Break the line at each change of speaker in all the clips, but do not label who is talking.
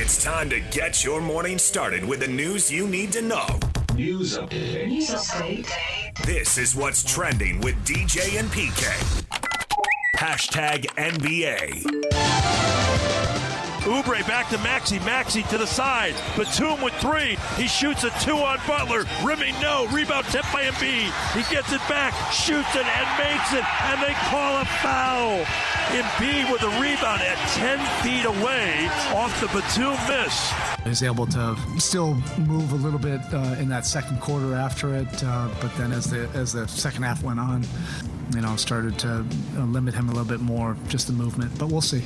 It's time to get your morning started with the news you need to know.
News update.
This is what's trending with DJ and PK. Hashtag NBA.
Oubre back to Maxey. Maxey to the side. Batum with three. He shoots a two on Butler. Rimming no. Rebound tipped by Embiid. He gets it back, shoots it, and makes it. And they call a foul. Embiid with a rebound at 10 feet away off the Batum miss.
He was able to still move a little bit in that second quarter after it, but then as the second half went on, started to limit him a little bit more, just the movement. But we'll see.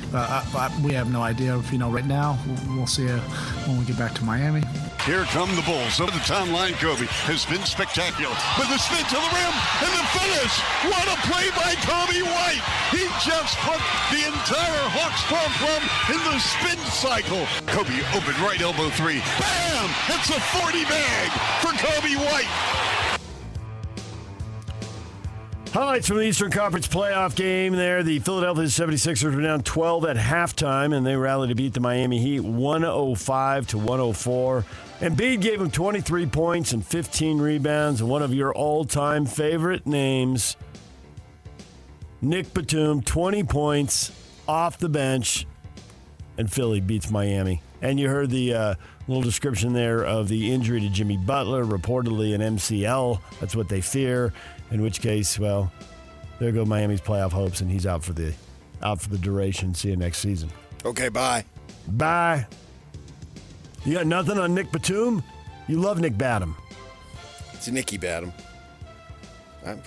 We have no idea. Right now, we'll see when we get back to Miami.
Here come the Bulls. Over the town line, Kobe has been spectacular. With the spin to the rim and the finish. What a play by Kobe White. He just put the entire Hawks program in the spin cycle. Kobe open right elbow three. Bam! It's a 40 bag for Kobe White.
Highlights from the Eastern Conference playoff game there. The Philadelphia 76ers were down 12 at halftime, and they rallied to beat the Miami Heat 105-104. Embiid gave them 23 points and 15 rebounds, and one of your all-time favorite names, Nick Batum, 20 points off the bench, and Philly beats Miami. And you heard the little description there of the injury to Jimmy Butler, reportedly an MCL. That's what they fear. In which case, well, there go Miami's playoff hopes, and he's out for the duration. See you next season.
Okay, bye.
Bye. You got nothing on Nick Batum? You love Nick Batum.
It's Nicky Batum.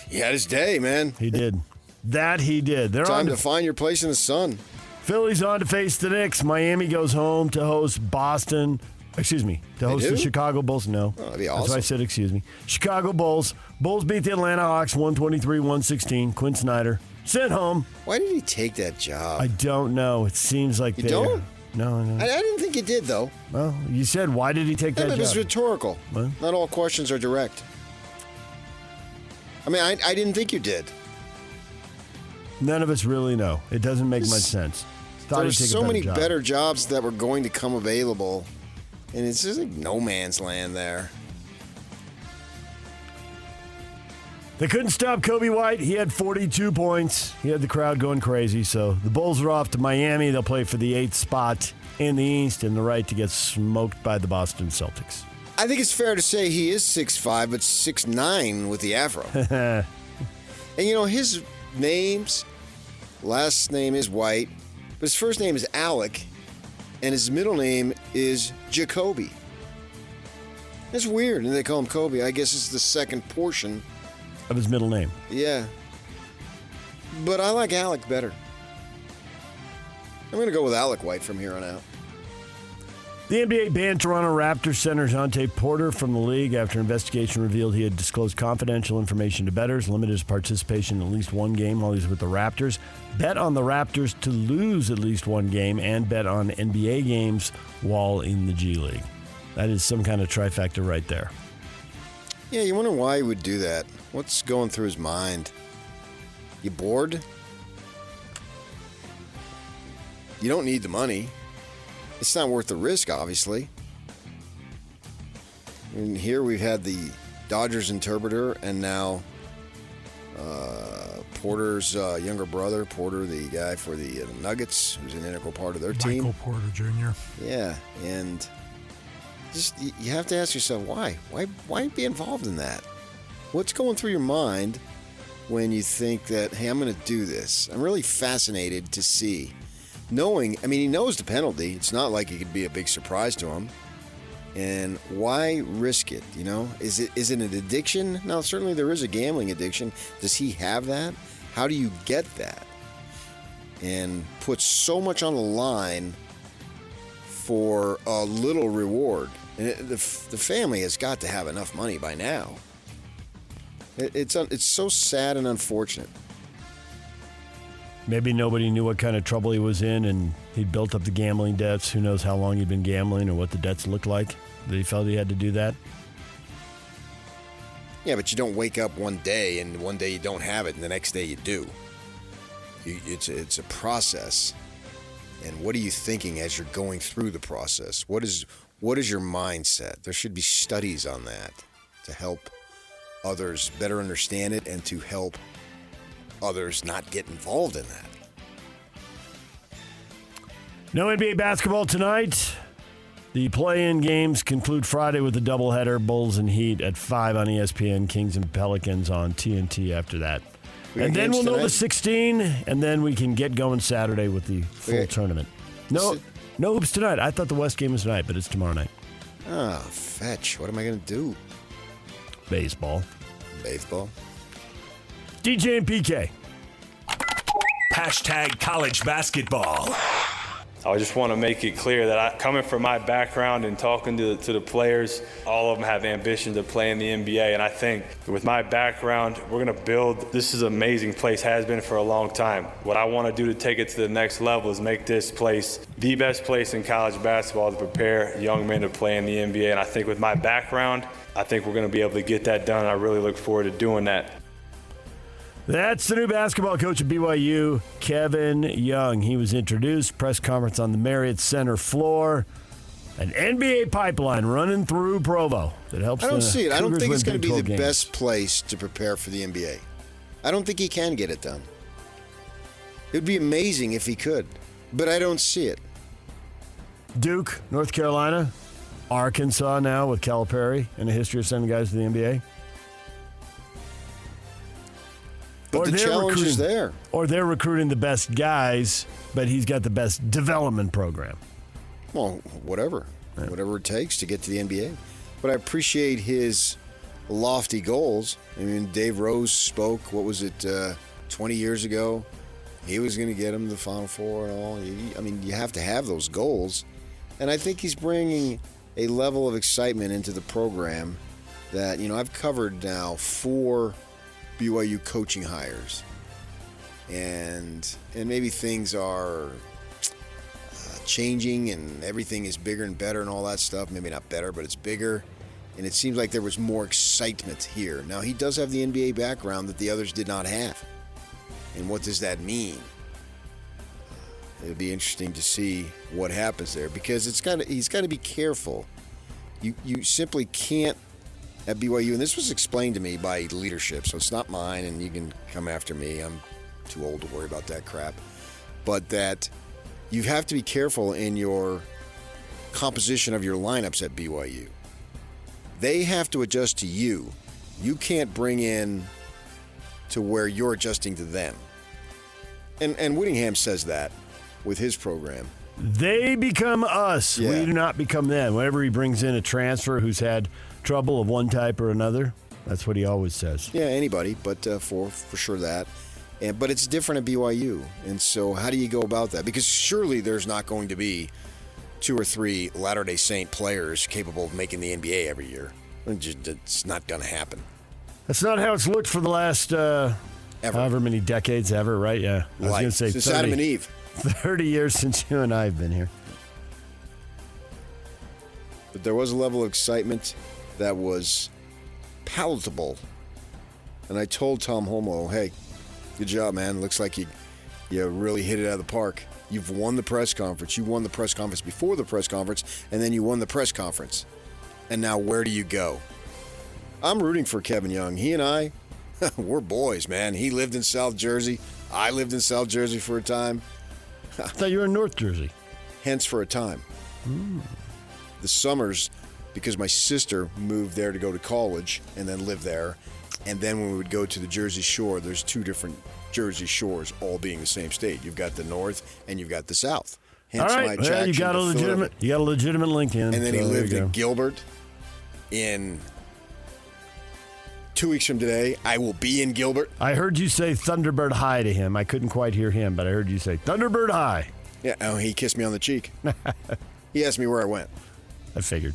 He had his day, man.
He did. That he did. They're
Time to find your place in the sun.
Philly's on to face the Knicks. Miami goes home to host Boston. Excuse me, to host the Chicago Bulls. No.
Oh, that'd be awesome.
That's why I said excuse me. Chicago Bulls. Bulls beat the Atlanta Hawks 123-116. Quinn Snyder sent home.
Why did he take that job?
I don't know. It seems like
you don't?
No.
I didn't think he did, though.
Well, you said, why did he take that job?
It was rhetorical. What? Not all questions are direct. I mean, I didn't think you did.
None of us really know. It doesn't make much sense.
There were so many better jobs that were going to come available, and it's just like no man's land there.
They couldn't stop Kobe White. He had 42 points. He had the crowd going crazy. So the Bulls are off to Miami. They'll play for the 8th spot in the East and the right to get smoked by the Boston Celtics.
I think it's fair to say he is 6'5", but 6'9" with the afro. And his last name is White, but his first name is Alec, and his middle name is Jacoby. That's weird, and they call him Kobe. I guess it's the second portion
of his middle name.
Yeah. But I like Alec better. I'm going to go with Alec White from here on out.
The NBA banned Toronto Raptors center Jonte Porter from the league after investigation revealed he had disclosed confidential information to bettors, limited his participation in at least one game while he was with the Raptors, bet on the Raptors to lose at least one game, and bet on NBA games while in the G League. That is some kind of trifecta right there.
Yeah, you wonder why he would do that. What's going through his mind? You bored? You don't need the money. It's not worth the risk, obviously. And here we've had the Dodgers interpreter, and now Porter's younger brother, Porter, the guy for the Nuggets, who's an integral part of their team.
Michael Porter Jr.
Yeah, and just you have to ask yourself, why? Why be involved in that? What's going through your mind when you think that, hey, I'm going to do this? I'm really fascinated to see. He knows the penalty. It's not like it could be a big surprise to him. And why risk it, Is it an addiction? Now, certainly there is a gambling addiction. Does he have that? How do you get that? And put so much on the line for a little reward. And the family has got to have enough money by now. It's so sad and unfortunate.
Maybe nobody knew what kind of trouble he was in, and he'd built up the gambling debts. Who knows how long he'd been gambling or what the debts looked like that he felt he had to do that?
Yeah, but you don't wake up one day, and one day you don't have it, and the next day you do. It's a process. And what are you thinking as you're going through the process? What is your mindset? There should be studies on that to help others better understand it and to help others not get involved in that.
No NBA basketball tonight. The play-in games conclude Friday with a doubleheader, Bulls and Heat at 5 on ESPN, Kings and Pelicans on TNT after that. And then we'll know the 16, and then we can get going Saturday with the full tournament. No hoops tonight. I thought the West game was tonight, but it's tomorrow night.
Ah, fetch. What am I going to do?
Baseball. DJ and PK.
Hashtag college basketball.
I just want to make it clear that coming from my background and talking to the players, all of them have ambition to play in the NBA. And I think with my background, we're going to build. This is an amazing place, has been for a long time. What I want to do to take it to the next level is make this place the best place in college basketball to prepare young men to play in the NBA. And I think with my background, I think we're going to be able to get that done. I really look forward to doing that.
That's the new basketball coach at BYU, Kevin Young. He was introduced, press conference on the Marriott Center floor. An NBA pipeline running through Provo that helps.
I don't see it. I don't think it's going to be the
games.
best place to prepare for the NBA. I don't think he can get it done. It would be amazing if he could, but I don't see it.
Duke, North Carolina, Arkansas now with Calipari and a history of sending guys to the NBA.
But the challenge is there.
Or they're recruiting the best guys, but he's got the best development program.
Well, whatever.
Yeah.
Whatever it takes to get to the NBA. But I appreciate his lofty goals. I mean, Dave Rose spoke, 20 years ago? He was going to get him to the Final Four and all. I mean, you have to have those goals. And I think he's bringing a level of excitement into the program that, I've covered now 4 BYU coaching hires, and maybe things are changing and everything is bigger and better and all that stuff. Maybe not better, but it's bigger, and it seems like there was more excitement here. Now, he does have the NBA background that the others did not have, and what does that mean? It'll be interesting to see what happens there, because he's got to be careful. You simply can't at BYU, and this was explained to me by leadership, so it's not mine, and you can come after me. I'm too old to worry about that crap. But that you have to be careful in your composition of your lineups at BYU. They have to adjust to you. You can't bring in to where you're adjusting to them. And Whittingham says that with his program.
They become us.
Yeah.
We do not become them. Whenever he brings in a transfer who's had trouble of one type or another, that's what he always says.
Yeah, anybody, but for sure that. But it's different at BYU. And so how do you go about that? Because surely there's not going to be 2 or 3 Latter-day Saint players capable of making the NBA every year. It's not going to happen.
That's not how it's looked for the last however many decades ever, right? Yeah. I was going to say
since Adam and Eve.
30 years since you and I have been here.
But there was a level of excitement that was palatable. And I told Tom Holmoe, hey, good job, man. Looks like you really hit it out of the park. You've won the press conference. You won the press conference before the press conference, and then you won the press conference. And now where do you go? I'm rooting for Kevin Young. He and I, we're boys, man. He lived in South Jersey. I lived in South Jersey for a time.
I thought you were in North Jersey.
Hence for a time. The summers, because my sister moved there to go to college and then lived there. And then when we would go to the Jersey Shore, there's 2 different Jersey Shores, all being the same state. You've got the North and you've got the South. Hence
all right,
my attraction
you got a legitimate link in.
And then he
so
lived in Gilbert. In 2 weeks from today, I will be in Gilbert.
I heard you say Thunderbird High to him. I couldn't quite hear him, but I heard you say Thunderbird High.
Yeah, he kissed me on the cheek. He asked me where I went.
I figured.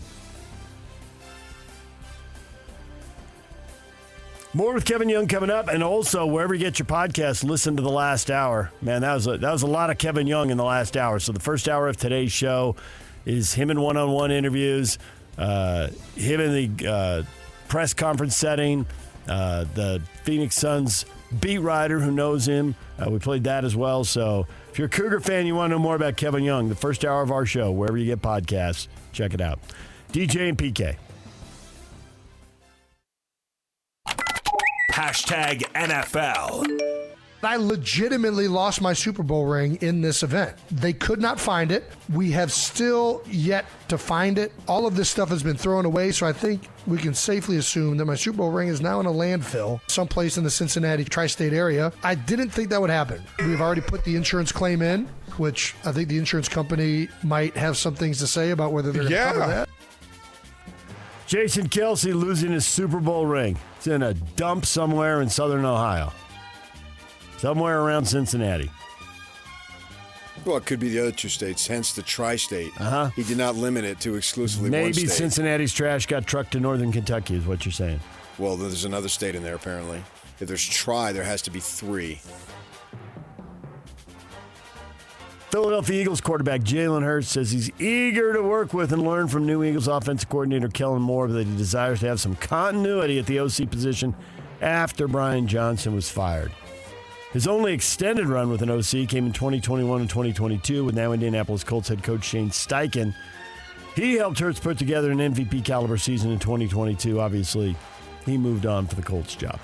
More with Kevin Young coming up, and also wherever you get your podcast, listen to the last hour. Man, that was a lot of Kevin Young in the last hour. So the first hour of today's show is him in one-on-one interviews, him in the press conference setting, the Phoenix Suns beat writer who knows him. We played that as well. So if you're a Cougar fan, you want to know more about Kevin Young, the first hour of our show, wherever you get podcasts, check it out. DJ and PK.
Hashtag NFL.
I legitimately lost my Super Bowl ring in this event. They could not find it. We have still yet to find it. All of this stuff has been thrown away, so I think we can safely assume that my Super Bowl ring is now in a landfill someplace in the Cincinnati tri-state area. I didn't think that would happen. We've already put the insurance claim in, which I think the insurance company might have some things to say about whether they're going to cover that.
Jason Kelce losing his Super Bowl ring. It's in a dump somewhere in southern Ohio. Somewhere around Cincinnati.
Well, it could be the other two states, hence the tri-state.
Uh-huh.
He did not limit it to exclusively one
Maybe
state.
Cincinnati's trash got trucked to northern Kentucky is what you're saying.
Well, there's another state in there, apparently. If there's tri, there has to be 3.
Philadelphia Eagles quarterback Jalen Hurts says he's eager to work with and learn from new Eagles offensive coordinator Kellen Moore, but that he desires to have some continuity at the OC position after Brian Johnson was fired. His only extended run with an OC came in 2021 and 2022 with now Indianapolis Colts head coach Shane Steichen. He helped Hurts put together an MVP caliber season in 2022. Obviously, he moved on for the Colts job.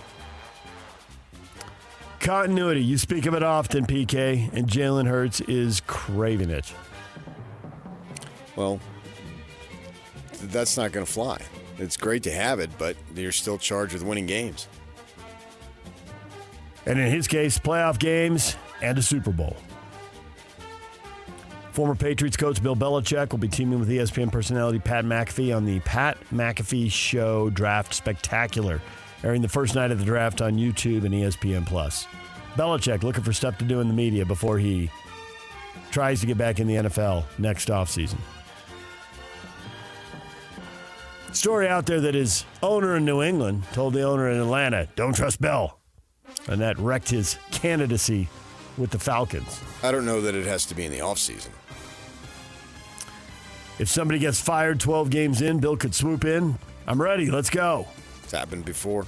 Continuity. You speak of it often, PK, and Jalen Hurts is craving it.
Well, that's not going to fly. It's great to have it, but you're still charged with winning games.
And in his case, playoff games and a Super Bowl. Former Patriots coach Bill Belichick will be teaming with ESPN personality Pat McAfee on the Pat McAfee Show Draft Spectacular, airing the first night of the draft on YouTube and ESPN+. Belichick looking for stuff to do in the media before he tries to get back in the NFL next offseason. Story out there that his owner in New England told the owner in Atlanta, don't trust Bill. And that wrecked his candidacy with the Falcons.
I don't know that it has to be in the offseason.
If somebody gets fired 12 games in, Bill could swoop in. I'm ready. Let's go.
It's happened before.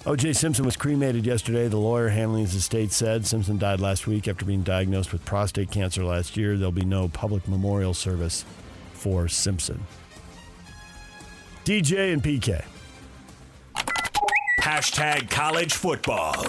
O.J. Simpson was cremated yesterday. The lawyer handling his estate said Simpson died last week after being diagnosed with prostate cancer last year. There'll be no public memorial service for Simpson. DJ and PK.
Hashtag college football.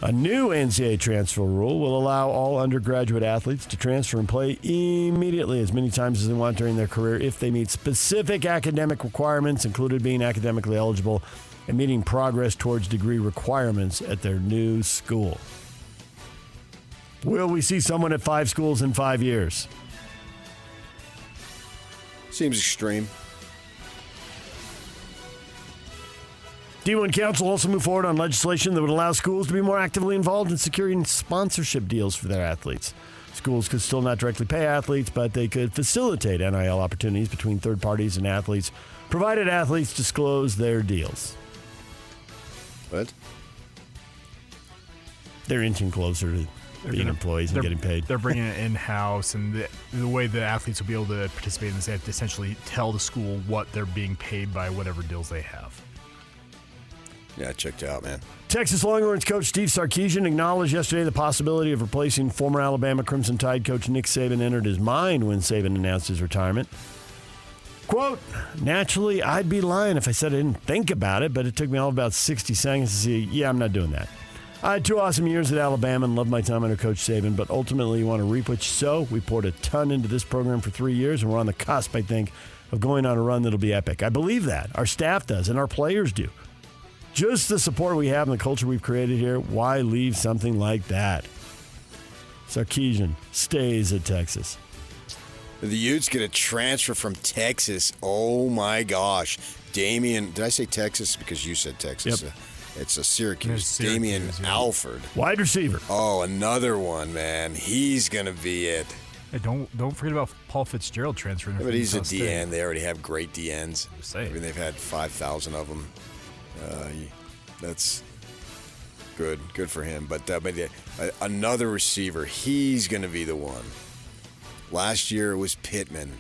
A new NCAA transfer rule will allow all undergraduate athletes to transfer and play immediately as many times as they want during their career if they meet specific academic requirements, including being academically eligible and meeting progress towards degree requirements at their new school. Will we see someone at 5 schools in 5 years?
Seems extreme.
D1 Council also moved forward on legislation that would allow schools to be more actively involved in securing sponsorship deals for their athletes. Schools could still not directly pay athletes, but they could facilitate NIL opportunities between third parties and athletes, provided athletes disclose their deals.
What?
They're inching closer to being employees and getting paid.
They're bringing it in-house, and the way the athletes will be able to participate in this, they have to essentially tell the school what they're being paid by whatever deals they have.
Yeah, checked out, man.
Texas Longhorns coach Steve Sarkisian acknowledged yesterday the possibility of replacing former Alabama Crimson Tide coach Nick Saban entered his mind when Saban announced his retirement. Quote, naturally, I'd be lying if I said I didn't think about it, but it took me all about 60 seconds to see, yeah, I'm not doing that. I had 2 awesome years at Alabama and loved my time under Coach Saban, but ultimately you want to reap what you sow. We poured a ton into this program for 3 years, and we're on the cusp, I think, of going on a run that'll be epic. I believe that. Our staff does, and our players do. Just the support we have and the culture we've created here, why leave something like that? Sarkisian stays at Texas.
The Utes get a transfer from Texas. Oh, my gosh. Damian, did I say Texas? Because you said Texas.
Yep.
It's a Syracuse. Damian Alford.
Wide receiver.
Oh, another one, man. He's going to be it.
Hey, don't forget about Paul Fitzgerald transferring.
Yeah, but he's a DN. They already have great DNs.
I
mean, they've had 5,000 of them. That's good. Good for him. But another receiver, he's going to be the one. Last year it was Pittman.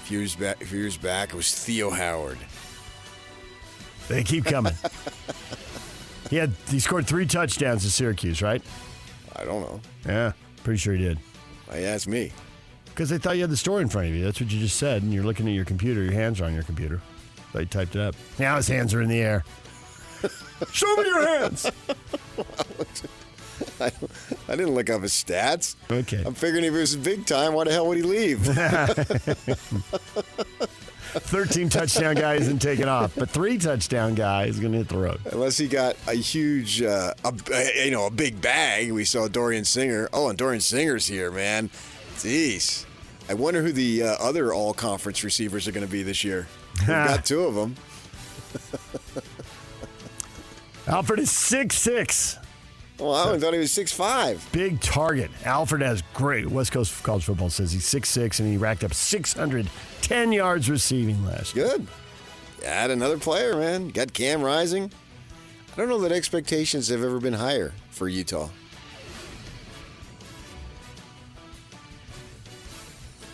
few years back, it was Theo Howard.
They keep coming. He scored 3 touchdowns at Syracuse, right?
I don't know.
Yeah, pretty sure he did.
Why you ask me?
Because they thought you had the story in front of you. That's what you just said, and you're looking at your computer. Your hands are on your computer. So you typed it up. Now his hands are in the air. Show me your hands.
I didn't look up his stats.
Okay.
I'm figuring if it was big time, why the hell would he leave?
13 touchdown guy isn't taking off, but 3 touchdown guy is going to hit the road.
Unless he got a huge, a big bag. We saw Dorian Singer. Oh, and Dorian Singer's here, man. Jeez. I wonder who the other all-conference receivers are going to be this year. We've got 2 of them.
Alfred is 6'6".
Well, I thought he was 6'5".
Big target. Alfred has great. West Coast College Football says he's 6'6", and he racked up 610 yards receiving last year.
Good. Add another player, man. You got Cam Rising. I don't know that expectations have ever been higher for Utah.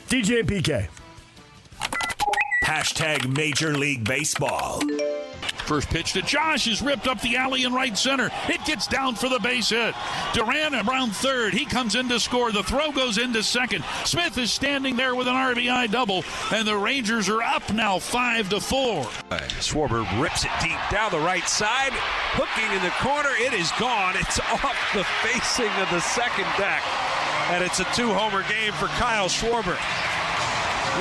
DJ and PK.
Hashtag Major League Baseball.
First pitch to Josh is ripped up the alley in right center. It gets down for the base hit. Duran around third. He comes in to score. The throw goes into second. Smith is standing there with an RBI double, and the Rangers are up now 5-4.
Schwarber rips it deep down the right side. Hooking in the corner. It is gone. It's off the facing of the second deck. And it's a 2-homer game for Kyle Schwarber.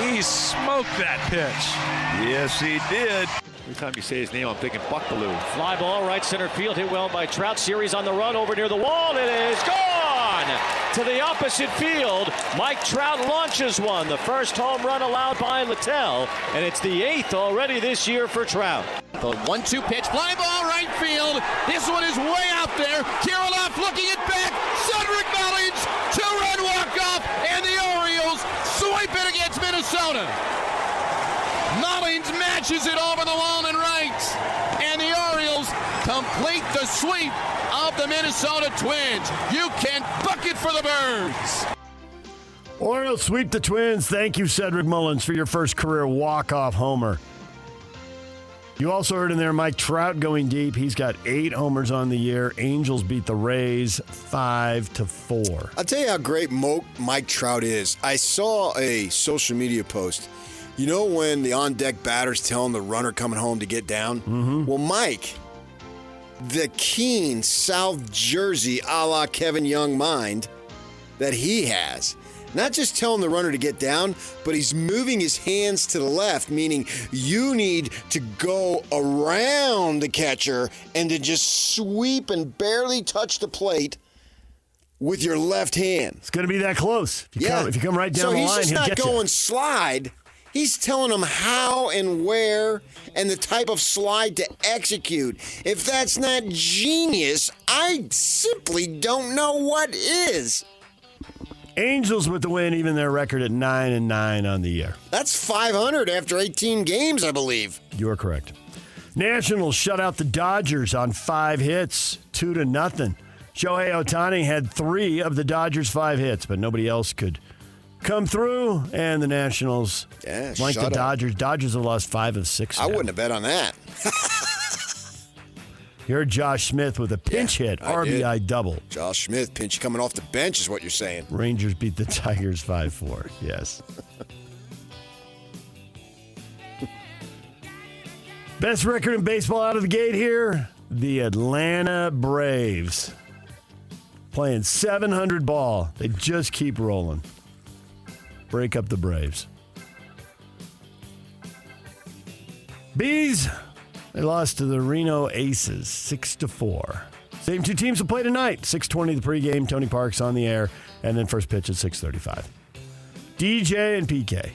He smoked that pitch.
Yes, he did.
Every time you say his name, I'm thinking Buckaloo.
Fly ball, right center field, hit well by Trout. Series on the run, over near the wall. It is gone to the opposite field. Mike Trout launches one. The first home run allowed by Littell, and it's the 8th already this year for Trout.
The 1-2 pitch, fly ball, right field. This one is way out there. Kirilloff looking it back. Cedric Mullins, 2-run walk-off, and the Orioles sweep it against Minnesota. Mullins matches it over the wall and right, and the Orioles complete the sweep of the Minnesota Twins. You can bucket for the Birds.
Orioles sweep the Twins. Thank you, Cedric Mullins, for your first career walk-off homer. You also heard in there Mike Trout going deep. He's got 8 homers on the year. Angels beat the Rays 5-4.
I'll tell you how great Mike Trout is. I saw a social media post. You know when the on-deck batter's telling the runner coming home to get down?
Mm-hmm.
Well, Mike, the keen South Jersey a la Kevin Young mind that he has, not just telling the runner to get down, but he's moving his hands to the left, meaning you need to go around the catcher and to just sweep and barely touch the plate with your left hand.
It's going to be that close. If you come right down the line, he'll get you.
So he's just not going slide. He's telling them how and where and the type of slide to execute. If that's not genius, I simply don't know what is.
Angels with the win, even their record at 9-9 on the year.
That's 500 after 18 games, I believe.
You are correct. Nationals shut out the Dodgers on 5 hits, 2-0. Shohei Ohtani had 3 of the Dodgers' 5 hits, but nobody else could come through, and the Nationals like the Dodgers. Dodgers have lost 5 of 6 now.
I wouldn't have bet on that.
You heard Josh Smith with a pinch hit, RBI double.
Josh Smith, pinch coming off the bench is what you're saying.
Rangers beat the Tigers 5-4, yes. Best record in baseball out of the gate here, the Atlanta Braves. Playing 700 ball. They just keep rolling. Break up the Braves. Bees, they lost to the Reno Aces 6-4. Same 2 teams will play tonight. 6:20 the pregame. Tony Park's on the air, and then first pitch at 6:35. DJ and PK.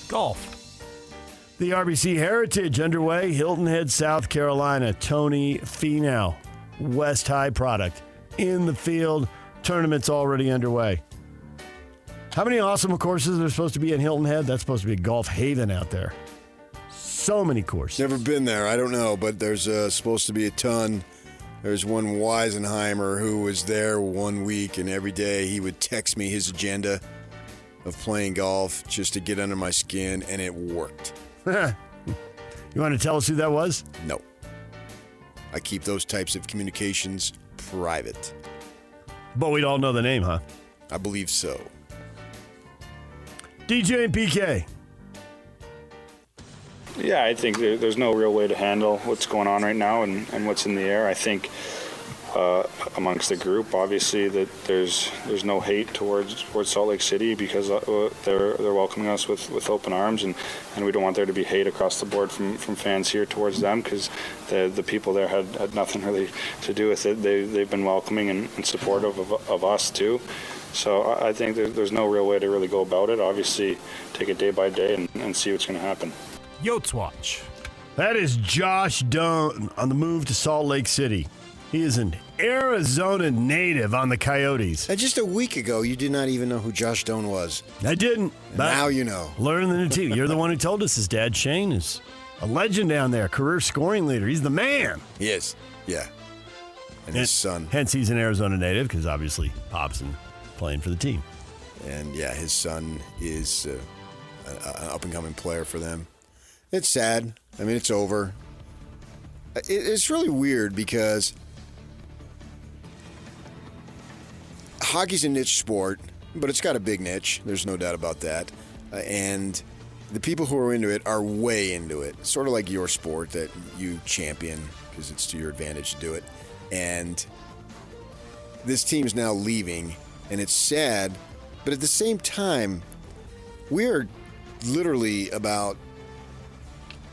Golf.
The RBC Heritage underway. Hilton Head, South Carolina. Tony Finau, West High product, in the field. Tournament's already underway. How many awesome courses are supposed to be in Hilton Head? That's supposed to be a golf haven out there. So many courses.
Never been there. I don't know, but there's supposed to be a ton. There's one Weisenheimer who was there one week, and every day he would text me his agenda. of playing golf just to get under my skin, and it worked.
You want to tell us who that was?
No. I keep those types of communications private.
But we'd all know the name, huh?
I believe so.
DJ and PK.
Yeah, I think there's no real way to handle what's going on right now and what's in the air. I think amongst the group, obviously, that there's no hate towards Salt Lake City because they're welcoming us with open arms, and we don't want there to be hate across the board from fans here towards them because the people there had nothing really to do with it. They've been welcoming and supportive of us too. So I think there's no real way to really go about it. Obviously, take it day by day and see what's going to happen.
Yotes Watch.
That is Josh Doan on the move to Salt Lake City. He is an Arizona native on the Coyotes.
And just a week ago, you did not even know who Josh Doan was.
I didn't. But
now you know.
Learning the new team. You're the one who told us his dad, Shane, is a legend down there, career scoring leader. He's the man.
He is, yeah. And his son.
Hence, he's an Arizona native because obviously Popson playing for the team.
And, yeah, his son is an up-and-coming player for them. It's sad. I mean, it's over. It's really weird because hockey's a niche sport, but it's got a big niche. There's no doubt about that. And the people who are into it are way into it. Sort of like your sport that you champion because it's to your advantage to do it. And this team's now leaving, and it's sad. But at the same time, we're literally about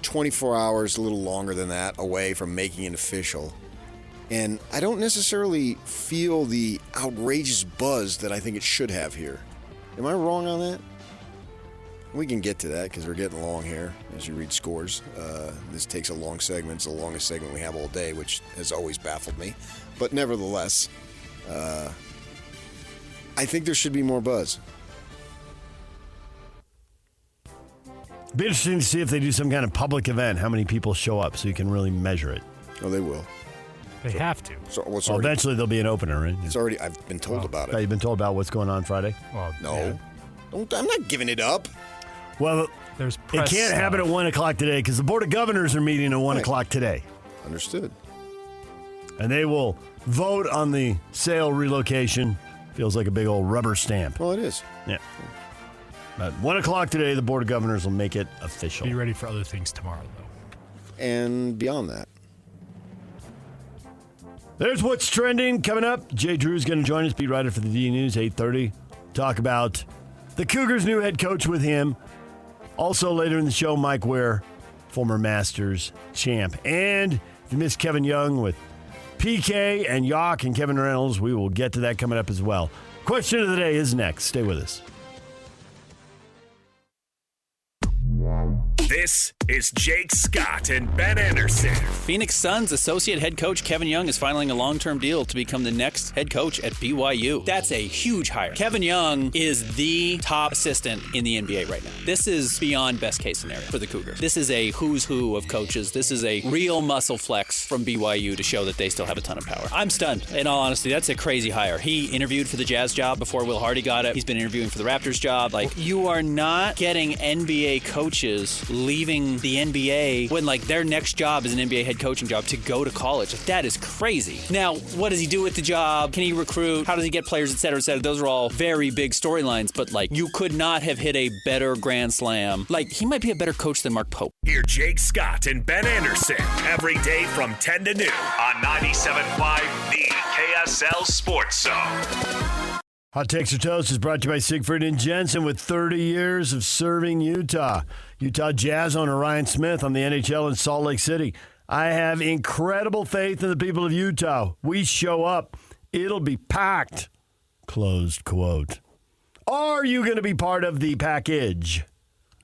24 hours, a little longer than that, away from making it official. And I don't necessarily feel the outrageous buzz that I think it should have here. Am I wrong on that? We can get to that because we're getting long here as you read scores. This takes a long segment. It's the longest segment we have all day, which has always baffled me. But nevertheless, I think there should be more buzz.
Be interesting to see if they do some kind of public event, how many people show up so you can really measure it.
Oh, they will.
They have to.
So,
eventually there'll be an opener, right?
It's already. I've been told about it.
You've been told about what's going on Friday?
Well,
no.
Yeah.
I'm not giving it up.
Well,
there's
it
press
can't happen at 1 o'clock today because the Board of Governors are meeting at 1 o'clock today.
Understood.
And they will vote on the sale relocation. Feels like a big old rubber stamp.
Well, it is.
Yeah. At 1 o'clock today, the Board of Governors will make it official.
Be ready for other things tomorrow, though.
And beyond that.
There's what's trending coming up. Jay Drew's going to join us, beat writer for the D News, 8:30. Talk about the Cougars' new head coach with him. Also later in the show, Mike Ware, former Masters champ. And if you missed Kevin Young with PK and Yock and Kevin Reynolds, we will get to that coming up as well. Question of the day is next. Stay with us.
This is Jake Scott and Ben Anderson.
Phoenix Suns associate head coach Kevin Young is filing a long-term deal to become the next head coach at BYU. That's a huge hire. Kevin Young is the top assistant in the NBA right now. This is beyond best case scenario for the Cougars. This is a who's who of coaches. This is a real muscle flex from BYU to show that they still have a ton of power. I'm stunned. In all honesty, that's a crazy hire. He interviewed for the Jazz job before Will Hardy got it. He's been interviewing for the Raptors job. Like, you are not getting NBA coaches leaving the NBA when their next job is an NBA head coaching job to go to college. That is crazy. Now, what does he do with the job? Can he recruit? How does he get players, et cetera, et cetera? Those are all very big storylines, but you could not have hit a better grand slam. He might be a better coach than Mark Pope.
Hear Jake Scott and Ben Anderson every day from 10 to noon on 97.5 The KSL Sports Zone.
Hot Takes or Toast is brought to you by Siegfried and Jensen with 30 years of serving Utah. Utah Jazz owner Ryan Smith on the NHL in Salt Lake City. I have incredible faith in the people of Utah. We show up, it'll be packed. Closed quote. Are you going to be part of the package?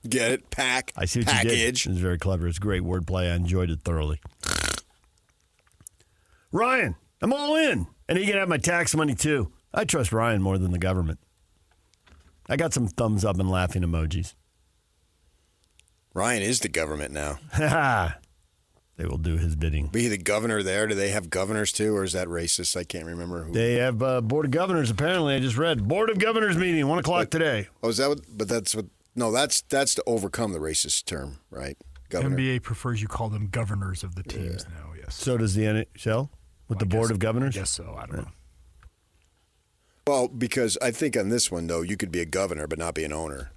Get it? Pack.
I see what you did. It's very clever. It's great wordplay. I enjoyed it thoroughly. Ryan, I'm all in. And he can have my tax money too. I trust Ryan more than the government. I got some thumbs up and laughing emojis.
Ryan is the government now.
they will do his bidding.
Be the governor there? Do they have governors too, or is that racist? I can't remember. Who.
They have Board of Governors, apparently. I just read. Board of Governors meeting, 1 o'clock today.
Oh, is that what? But that's what. No, that's to overcome the racist term, right? Governor.
NBA prefers you call them governors of the teams now, yes.
So does the NHL with the Board of Governors?
I guess so. I don't know.
Well, because I think on this one, though, you could be a governor but not be an owner.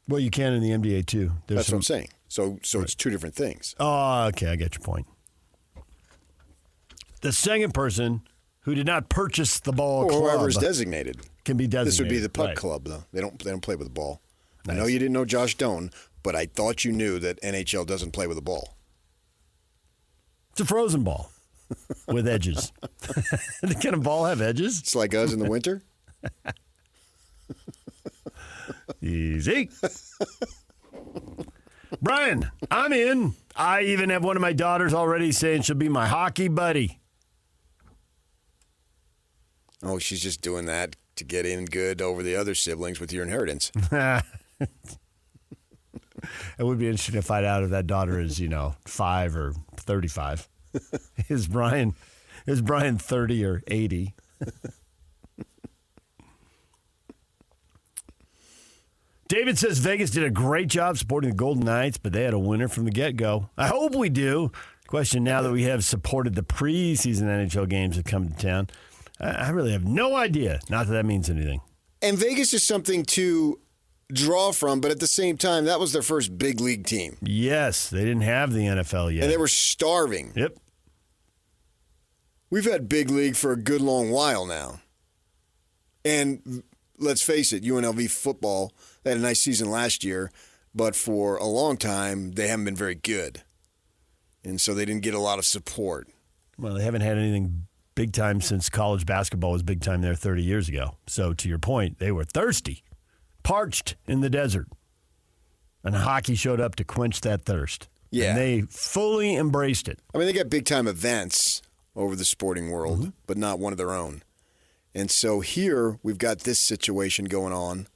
Well, you can in the NBA, too.
That's what I'm saying. So it's two different things.
Oh, okay. I get your point. The second person who did not purchase the ball club.
Whoever is designated.
Can be designated.
This would be the puck
right.
club, though. They don't play with the ball.
Nice.
I know you didn't know Josh Doan, but I thought you knew that NHL doesn't play with the ball.
It's a frozen ball with edges. Can a ball have edges?
It's like us in the winter.
Easy. Brian, I'm in. I even have one of my daughters already saying she'll be my hockey buddy.
Oh, she's just doing that to get in good over the other siblings with your inheritance.
It would be interesting to find out if that daughter is, 5 or 35. Is Brian 30 or 80? David says Vegas did a great job supporting the Golden Knights, but they had a winner from the get-go. I hope we do. Question now that we have supported the preseason NHL games that come to town. I really have no idea. Not that means anything.
And Vegas is something to draw from, but at the same time, that was their first big league team.
Yes, they didn't have the NFL yet.
And they were starving.
Yep.
We've had big league for a good long while now. And let's face it, UNLV football, they had a nice season last year, but for a long time, they haven't been very good. And so they didn't get a lot of support.
Well, they haven't had anything big time since college basketball was big time there 30 years ago. So to your point, they were thirsty, parched in the desert. And hockey showed up to quench that thirst.
Yeah.
And they fully embraced it.
I mean, they got big time events over the sporting world, but not one of their own. And so here we've got this situation going on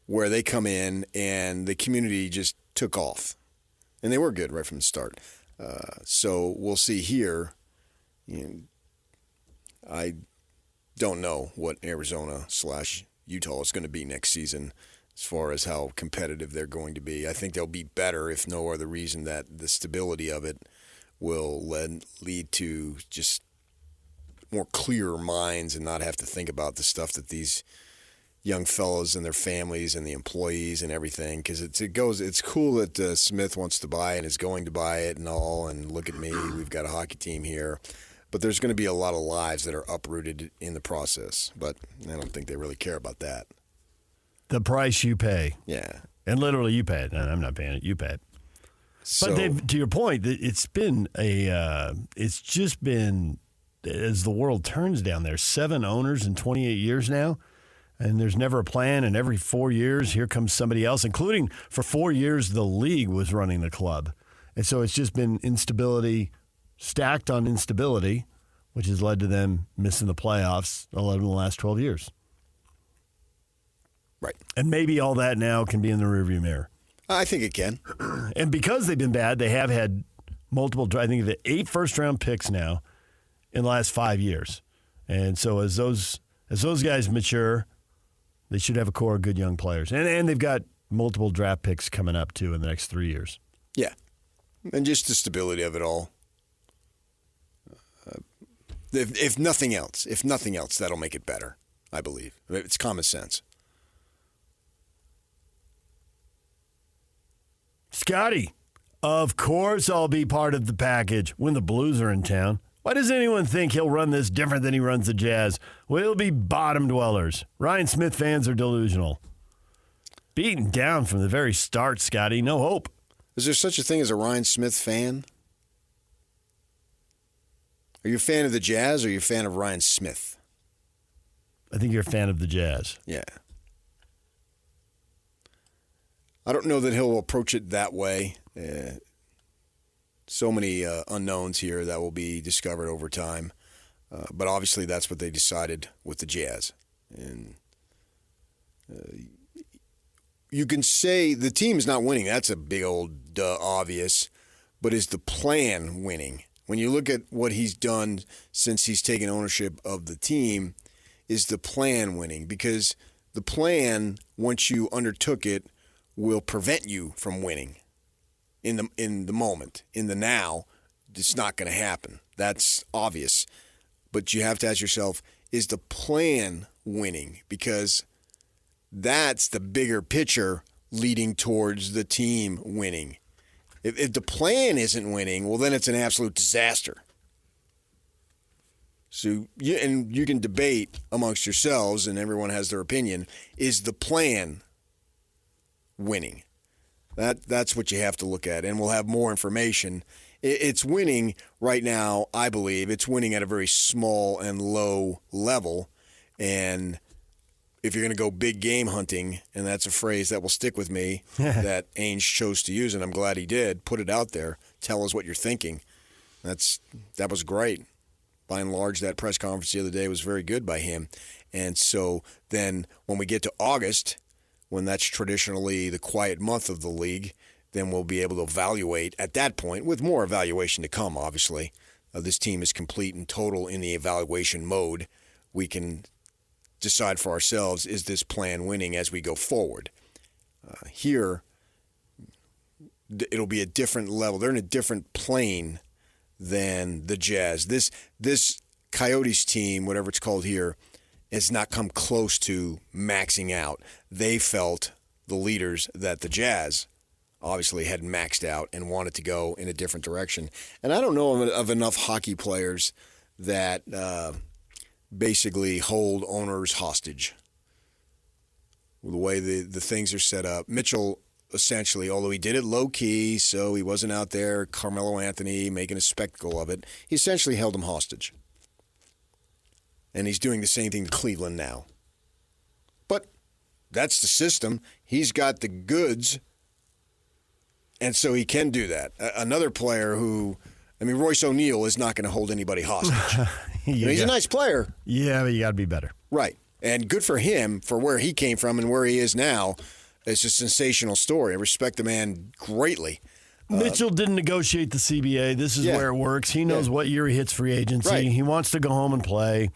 where they come in and the community just took off. And they were good right from the start. So we'll see here. I don't know what Arizona/Utah is going to be next season as far as how competitive they're going to be. I think they'll be better if no other reason that the stability of it will lead to just more clearer minds and not have to think about the stuff that these young fellows and their families and the employees and everything, because it's cool that Smith wants to buy and is going to buy it and all, and look at me, we've got a hockey team here. But there's going to be a lot of lives that are uprooted in the process, but I don't think they really care about that.
The price you pay.
Yeah.
And literally you pay it. No, I'm not paying it. You pay it.
So,
but to your point, it's just been, as the world turns down there, 7 owners in 28 years now, and there's never a plan, and every 4 years, here comes somebody else, including for 4 years, the league was running the club. And so it's just been instability, stacked on instability, which has led to them missing the playoffs 11 of the last 12 years.
Right.
And maybe all that now can be in the rearview mirror.
I think it can.
And because they've been bad, they have had multiple, I think, the 8 first-round picks now in the last 5 years. And so as those guys mature, they should have a core of good young players. And they've got multiple draft picks coming up, too, in the next 3 years.
Yeah. And just the stability of it all. If nothing else, that'll make it better, I believe. It's common sense.
Scotty, of course I'll be part of the package when the Blues are in town. Why does anyone think he'll run this different than he runs the Jazz? We'll be bottom dwellers. Ryan Smith fans are delusional. Beaten down from the very start, Scotty. No hope.
Is there such a thing as a Ryan Smith fan? Are you a fan of the Jazz or are you a fan of Ryan Smith?
I think you're a fan of the Jazz.
Yeah. I don't know that he'll approach it that way. So many unknowns here that will be discovered over time. But obviously that's what they decided with the Jazz. And you can say the team's not winning. That's a big old obvious. But is the plan winning? When you look at what he's done since he's taken ownership of the team, is the plan winning? Because the plan, once you undertook it, will prevent you from winning in the moment, in the now. It's not going to happen. That's obvious. But you have to ask yourself, is the plan winning? Because that's the bigger picture leading towards the team winning. If the plan isn't winning, well, then it's an absolute disaster. So you can debate amongst yourselves, and everyone has their opinion. Is the plan winning? That's what you have to look at, and we'll have more information. It's winning right now, I believe. It's winning at a very small and low level, and if you're going to go big game hunting, and that's a phrase that will stick with me that Ainge chose to use, and I'm glad he did, put it out there, tell us what you're thinking. That was great. By and large, that press conference the other day was very good by him. And so then when we get to August, when that's traditionally the quiet month of the league, then we'll be able to evaluate at that point, with more evaluation to come, obviously. This team is complete and total in the evaluation mode. We can decide for ourselves, is this plan winning as we go forward? Here, it'll be a different level. They're in a different plane than the Jazz. This Coyotes team, whatever it's called here, has not come close to maxing out. They felt, the leaders, that the Jazz obviously had maxed out and wanted to go in a different direction. And I don't know of enough hockey players that basically hold owners hostage. The way the things are set up. Mitchell, essentially, although he did it low-key, so he wasn't out there, Carmelo Anthony, making a spectacle of it, he essentially held him hostage. And he's doing the same thing to Cleveland now. But that's the system. He's got the goods, and so he can do that. Another player who, Royce O'Neal is not going to hold anybody hostage. He's a nice player.
Yeah, but you got to be better.
Right. And good for him for where he came from and where he is now. It's a sensational story. I respect the man greatly.
Mitchell didn't negotiate the CBA. This is where it works. He knows what year he hits free agency.
Right.
He wants to go home and play.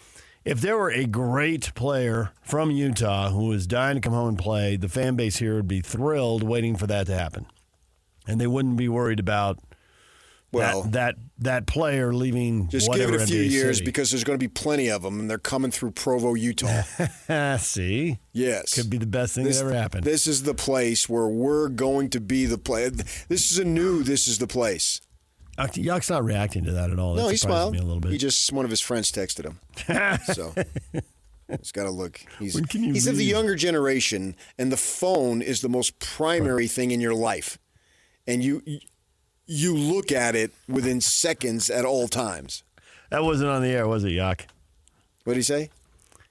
If there were a great player from Utah who was dying to come home and play, the fan base here would be thrilled waiting for that to happen. And they wouldn't be worried about that player leaving.
Just give it a few years because there's going to be plenty of them, and they're coming through Provo, Utah.
See?
Yes.
Could be the best thing that ever happened.
This is the place where we're going to be the place. This is the place.
Yuck's not reacting to that at all.
No,
That
he
surprises
smiled.
me a little bit.
One of his friends texted him. So it's got to look. He's of the
read?
younger generation, and the phone is the most primary thing in your life. And you look at it within seconds at all times.
That wasn't on the air, was it, Yuck?
What did he say?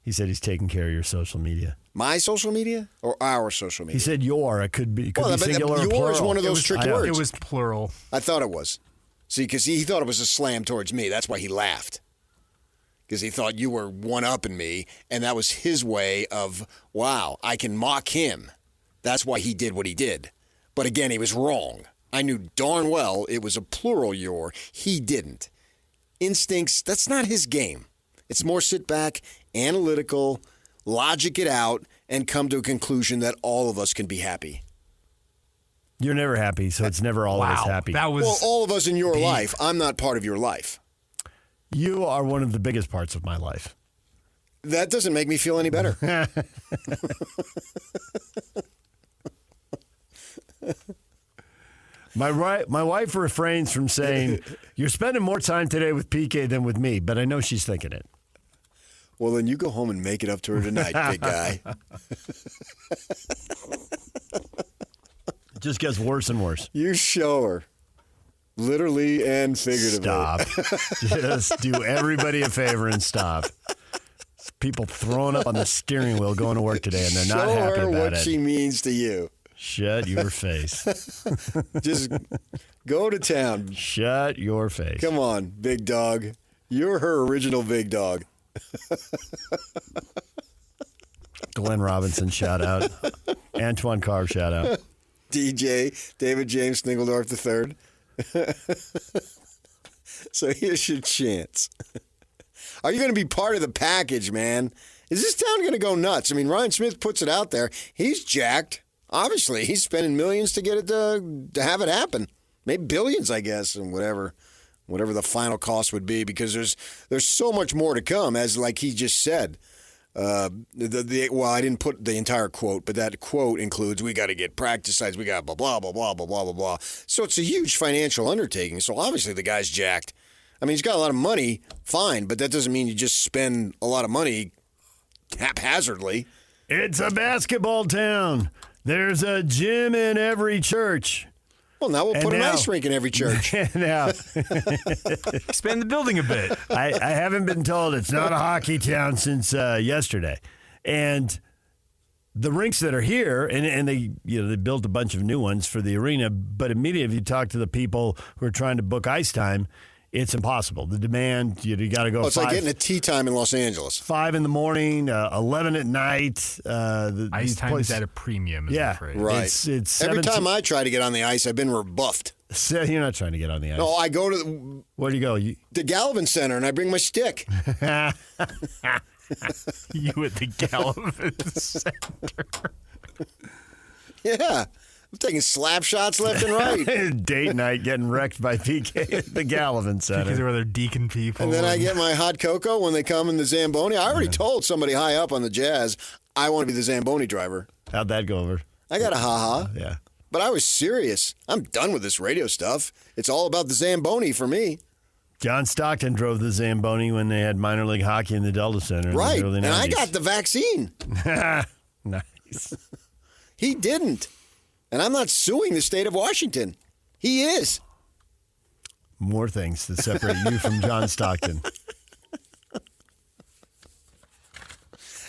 He said he's taking care of your social media.
My social media or our social media?
He said your. It could be
Well,
singular or
your
plural.
is one of those tricky words.
It was plural.
I thought it was. See, because he thought it was a slam towards me. That's why he laughed. Because he thought you were one-upping me, and that was his way of, wow, I can mock him. That's why he did what he did. But again, he was wrong. I knew darn well it was a plural your. He didn't. Instincts, that's not his game. It's more sit back, analytical, logic it out, and come to a conclusion that all of us can be happy.
You're never happy, so it's never all of us happy.
Well, all of us in your life. I'm not part of your life.
You are one of the biggest parts of my life.
That doesn't make me feel any better.
My wife refrains from saying, you're spending more time today with PK than with me, but I know she's thinking it.
Well, then you go home and make it up to her tonight, big guy.
It just gets worse and worse.
You show her. Literally and figuratively.
Stop. Just do everybody a favor and stop. People throwing up on the steering wheel going to work today, and they're not happy about it.
Show her what she means to you.
Shut your face.
Just go to town.
Shut your face.
Come on, big dog. You're her original big dog.
Glenn Robinson, shout out. Antoine Carr, shout out.
DJ, David James Sniggeldorf III. So here's your chance. Are you going to be part of the package, man? Is this town going to go nuts? I mean, Ryan Smith puts it out there. He's jacked. Obviously, he's spending millions to get it to have it happen. Maybe billions, I guess, and whatever the final cost would be, because there's so much more to come, as like he just said. Well, I didn't put the entire quote, but that quote includes, we got to get practice sites, we got blah, blah, blah, blah, blah, blah, blah, blah. So it's a huge financial undertaking. So obviously the guy's jacked. I mean, he's got a lot of money, fine, but that doesn't mean you just spend a lot of money haphazardly.
It's a basketball town. There's a gym in every church.
Well, now we'll put an ice rink in every church.
Now,
expand the building a bit.
I haven't been told it's not a hockey town since yesterday. And the rinks that are here, and they built a bunch of new ones for the arena, but immediately if you talk to the people who are trying to book ice time, it's impossible. The demand, you got to go.
It's like getting a tea time in Los Angeles.
5 in the morning, 11 at night.
Ice time is at a premium, I'm afraid.
Right.
It's
every time I try to get on the ice, I've been rebuffed.
So you're not trying to get on the ice.
No, I go to
where do you go?
The Gallivan Center, and I bring my stick.
You at the Gallivan Center.
Yeah. I'm taking slap shots left and right.
Date night getting wrecked by PK at the Gallivan Center.
Because they're other Deacon people.
And then I get my hot cocoa when they come in the Zamboni. I already told somebody high up on the Jazz I want to be the Zamboni driver.
How'd that go over?
I got a ha-ha.
Yeah.
But I was serious. I'm done with this radio stuff. It's all about the Zamboni for me.
John Stockton drove the Zamboni when they had minor league hockey in the Delta Center.
Right.
In the early 90s.
And I got the vaccine.
Nice.
He didn't. And I'm not suing the state of Washington. He is.
More things that separate you from John Stockton.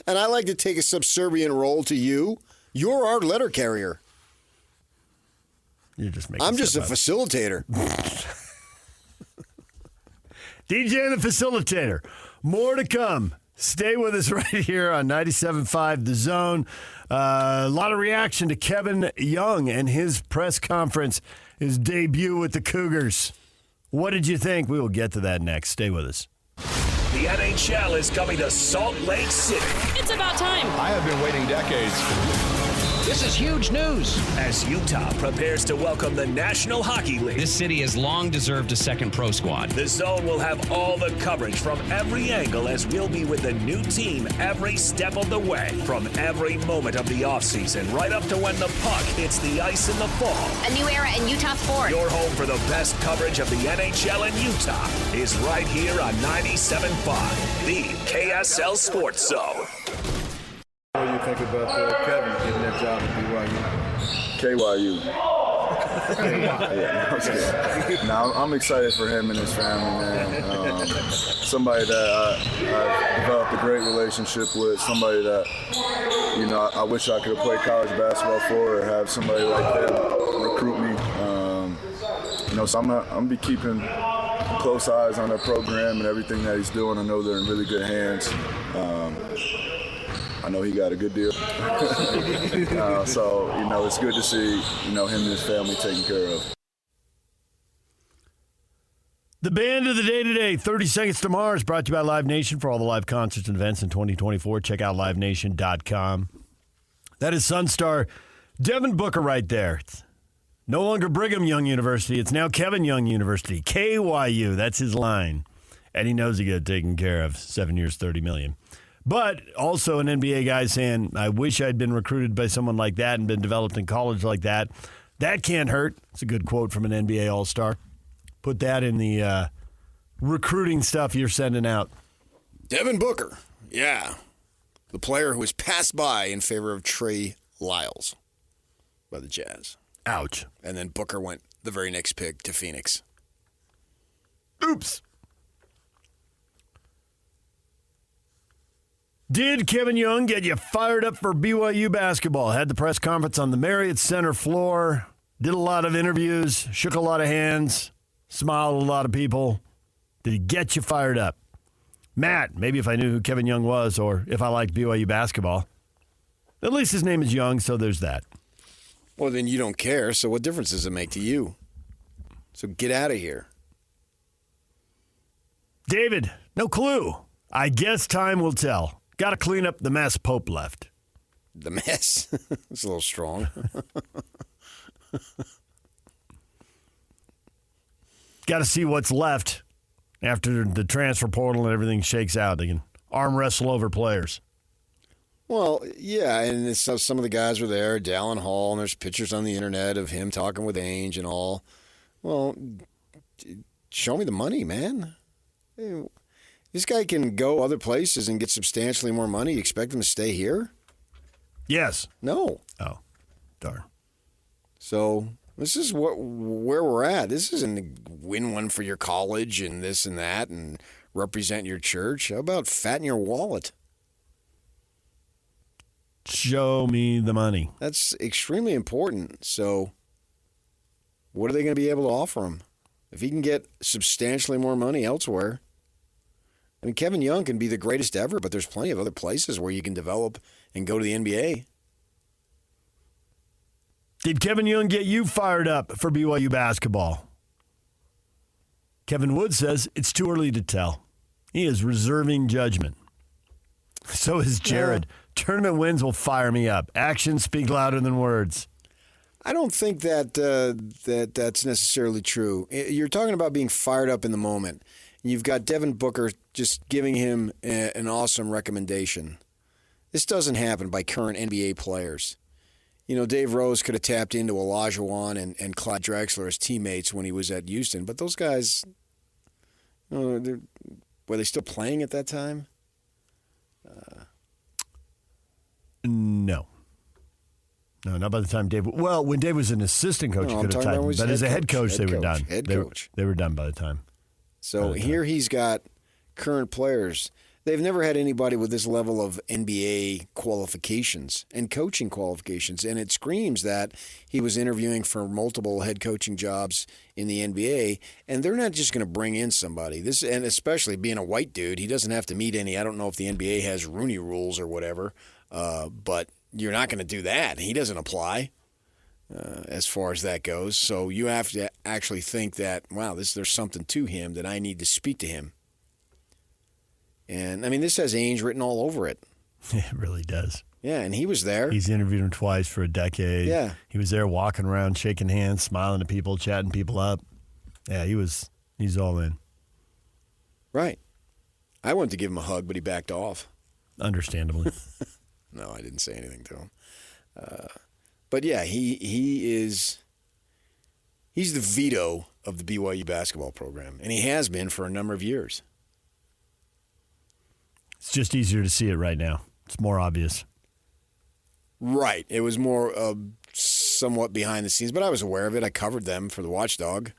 And I like to take a subservient role to you. You're our letter carrier.
You're just making
I'm just a
up.
facilitator.
DJ the Facilitator. More to come. Stay with us right here on 97.5 The Zone. A lot of reaction to Kevin Young and his press conference, his debut with the Cougars. What did you think? We will get to that next. Stay with us.
The NHL is coming to Salt Lake City.
It's about time.
I have been waiting decades.
This is huge news.
As Utah prepares to welcome the National Hockey League.
This city has long deserved a second pro squad.
The Zone will have all the coverage from every angle, as we'll be with the new team every step of the way. From every moment of the offseason right up to when the puck hits the ice in the fall.
A new era in Utah sports.
Your home for the best coverage of the NHL in Utah is right here on 97.5, the KSL Sports Zone.
What do you think about Kevin getting that job at BYU? KYU. No, I'm excited for him and his family, man. Somebody that I've developed a great relationship with, somebody that, I wish I could have played college basketball for, or have somebody like that recruit me. So I'm gonna be keeping close eyes on their program and everything that he's doing. I know they're in really good hands. I know he got a good deal. So, it's good to see, him and his family taken care of.
The band of the day today, 30 Seconds to Mars, brought to you by Live Nation. For all the live concerts and events in 2024, check out livenation.com. That is Sunstar Devin Booker right there. It's no longer Brigham Young University. It's now Kevin Young University, KYU. That's his line. And he knows he got taken care of. 7 years, $30 million. But also an NBA guy saying, I wish I'd been recruited by someone like that and been developed in college like that. That can't hurt. It's a good quote from an NBA All-Star. Put that in the recruiting stuff you're sending out.
Devin Booker, yeah. The player who was passed by in favor of Trey Lyles by the Jazz.
Ouch.
And then Booker went the very next pick to Phoenix.
Oops. Did Kevin Young get you fired up for BYU basketball? Had the press conference on the Marriott Center floor, did a lot of interviews, shook a lot of hands, smiled at a lot of people. Did he get you fired up? Matt, maybe if I knew who Kevin Young was or if I liked BYU basketball. At least his name is Young, so there's that.
Well, then you don't care, so what difference does it make to you? So get out of here.
David, no clue. I guess time will tell. Got to clean up the mess Pope left.
The mess? It's a little strong.
Got to see what's left after the transfer portal and everything shakes out. They can arm wrestle over players.
Well, yeah, and some of the guys were there, Dallin Hall, and there's pictures on the internet of him talking with Ainge and all. Well, show me the money, man. This guy can go other places and get substantially more money. You expect him to stay here?
Yes.
No.
Oh, darn.
So this is where we're at. This isn't win one for your college and this and that and represent your church. How about fatten your wallet?
Show me the money.
That's extremely important. So what are they going to be able to offer him? If he can get substantially more money elsewhere. I mean, Kevin Young can be the greatest ever, but there's plenty of other places where you can develop and go to the NBA.
Did Kevin Young get you fired up for BYU basketball? Kevin Wood says it's too early to tell. He is reserving judgment. So is Jared. Yeah. Tournament wins will fire me up. Actions speak louder than words.
I don't think that that's necessarily true. You're talking about being fired up in the moment. You've got Devin Booker just giving him an awesome recommendation. This doesn't happen by current NBA players. You know, Dave Rose could have tapped into Olajuwon and Clyde Drexler as teammates when he was at Houston, but those guys, were they still playing at that time?
No, not by the time Dave. Well, when Dave was an assistant coach, he could have tied. But as a head coach, they were done. They were done by the time.
So here he's got current players. They've never had anybody with this level of NBA qualifications and coaching qualifications, and it screams that he was interviewing for multiple head coaching jobs in the NBA, and they're not just going to bring in somebody. And especially being a white dude, he doesn't have to meet any. I don't know if the NBA has Rooney rules or whatever, but you're not going to do that. He doesn't apply as far as that goes. So you have to actually think that, wow, there's something to him that I need to speak to him. And, I mean, this has Ainge written all over it.
It really does.
Yeah, and he was there.
He's interviewed him twice for a decade.
Yeah.
He was there walking around, shaking hands, smiling at people, chatting people up. Yeah, he's all in.
Right. I wanted to give him a hug, but he backed off.
Understandably.
No, I didn't say anything to him. But, yeah, he's the veto of the BYU basketball program, and he has been for a number of years.
It's just easier to see it right now. It's more obvious.
Right. It was more somewhat behind the scenes, but I was aware of it. I covered them for the Watchdog.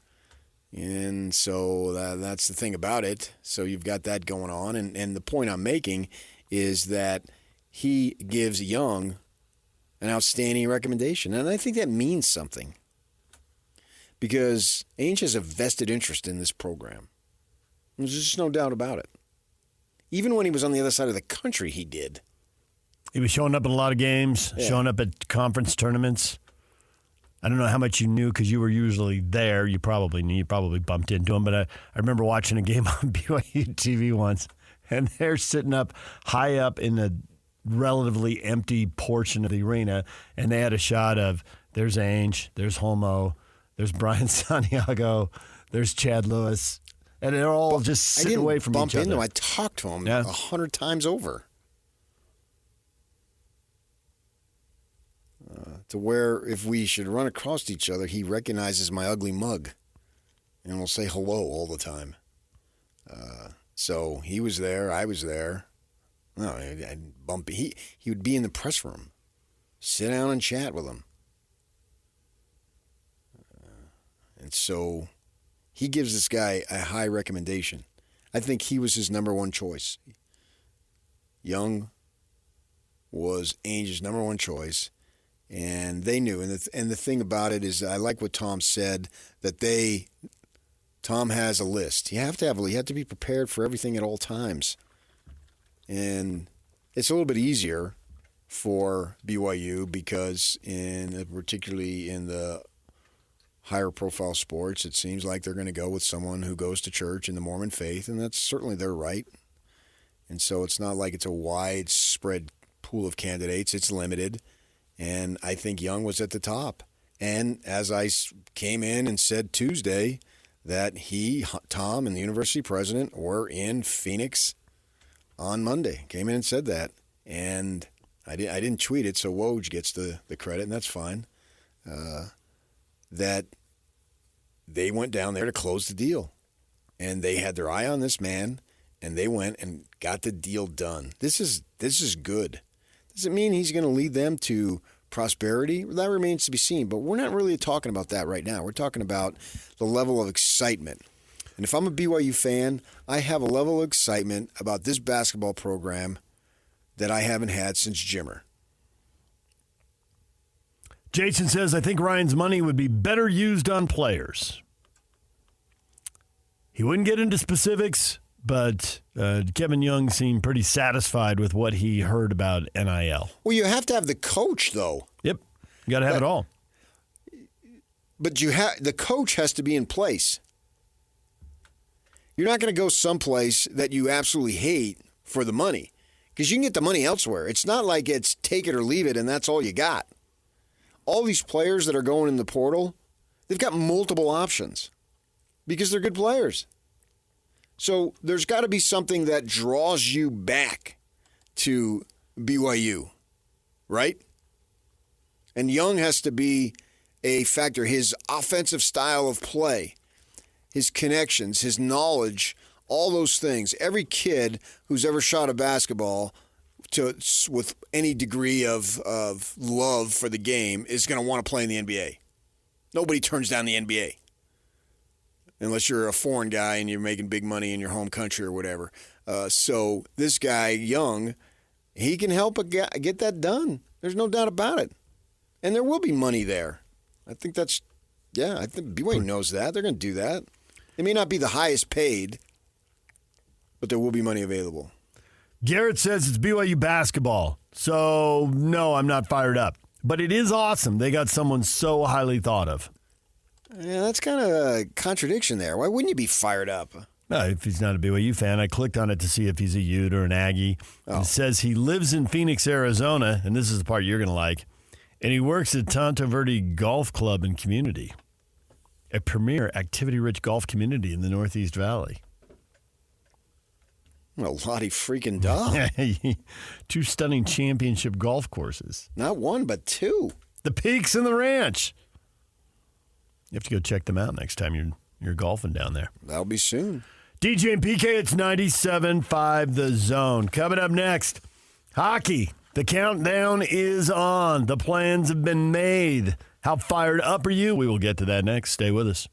And so that's the thing about it. So you've got that going on. And the point I'm making is that he gives Young an outstanding recommendation. And I think that means something. Because Ainge has a vested interest in this program. There's just no doubt about it. Even when he was on the other side of the country, he did.
He was showing up in a lot of games, showing up at conference tournaments. I don't know how much you knew because you were usually there. You probably knew. You probably bumped into him. But I remember watching a game on BYU TV once, and they're sitting up high up in a relatively empty portion of the arena, and they had a shot of there's Ainge, there's Holmo, there's Brian Santiago, there's Chad Lewis. And they're all just sitting away from each other.
I didn't bump into him. I talked to him 100 times over. To where if we should run across each other, he recognizes my ugly mug and will say hello all the time. So he was there. I was there. No, I'd bump. He would be in the press room. Sit down and chat with him. And so he gives this guy a high recommendation. I think he was his number one choice. Young was Ainge's number one choice, and they knew. And the thing about it is, I like what Tom said, that Tom has a list. You have to be prepared for everything at all times. And it's a little bit easier for BYU because particularly in the higher profile sports, it seems like they're going to go with someone who goes to church in the Mormon faith, and that's certainly their right. And so it's not like it's a widespread pool of candidates. It's limited. And I think Young was at the top. And as I came in and said Tuesday that Tom, and the university president were in Phoenix on Monday. Came in and said that. And I didn't tweet it, so Woj gets the credit, and that's fine. That they went down there to close the deal. And they had their eye on this man, and they went and got the deal done. This is good. Does it mean he's going to lead them to prosperity? That remains to be seen, but we're not really talking about that right now. We're talking about the level of excitement. And if I'm a BYU fan, I have a level of excitement about this basketball program that I haven't had since Jimmer.
Jason says, I think Ryan's money would be better used on players. He wouldn't get into specifics, but Kevin Young seemed pretty satisfied with what he heard about NIL.
Well, you have to have the coach, though.
Yep. You got to have it all.
But the coach has to be in place. You're not going to go someplace that you absolutely hate for the money, because you can get the money elsewhere. It's not like it's take it or leave it and that's all you got. All these players that are going in the portal, they've got multiple options because they're good players. So there's got to be something that draws you back to BYU, right? And Young has to be a factor. His offensive style of play, his connections, his knowledge, all those things. Every kid who's ever shot a basketball with any degree of love for the game is going to want to play in the NBA. Nobody turns down the NBA unless you're a foreign guy and you're making big money in your home country or whatever. So this guy, Young, he can help get that done. There's no doubt about it. And there will be money there. I think I think BYU knows that. They're going to do that. It may not be the highest paid, but there will be money available.
Garrett says it's BYU basketball. So, no, I'm not fired up. But it is awesome. They got someone so highly thought of.
Yeah, that's kind of a contradiction there. Why wouldn't you be fired up?
No, if he's not a BYU fan, I clicked on it to see if he's a Ute or an Aggie. It says he lives in Phoenix, Arizona, and this is the part you're going to like, and he works at Tonto Verde Golf Club and Community, a premier activity-rich golf community in the Northeast Valley.
A lottie freaking dog.
2 stunning championship golf courses.
Not one, but 2.
The Peaks and the Ranch. You have to go check them out next time you're golfing down there.
That'll be soon.
DJ and PK, it's 97.5 The Zone. Coming up next, hockey. The countdown is on. The plans have been made. How fired up are you? We will get to that next. Stay with us.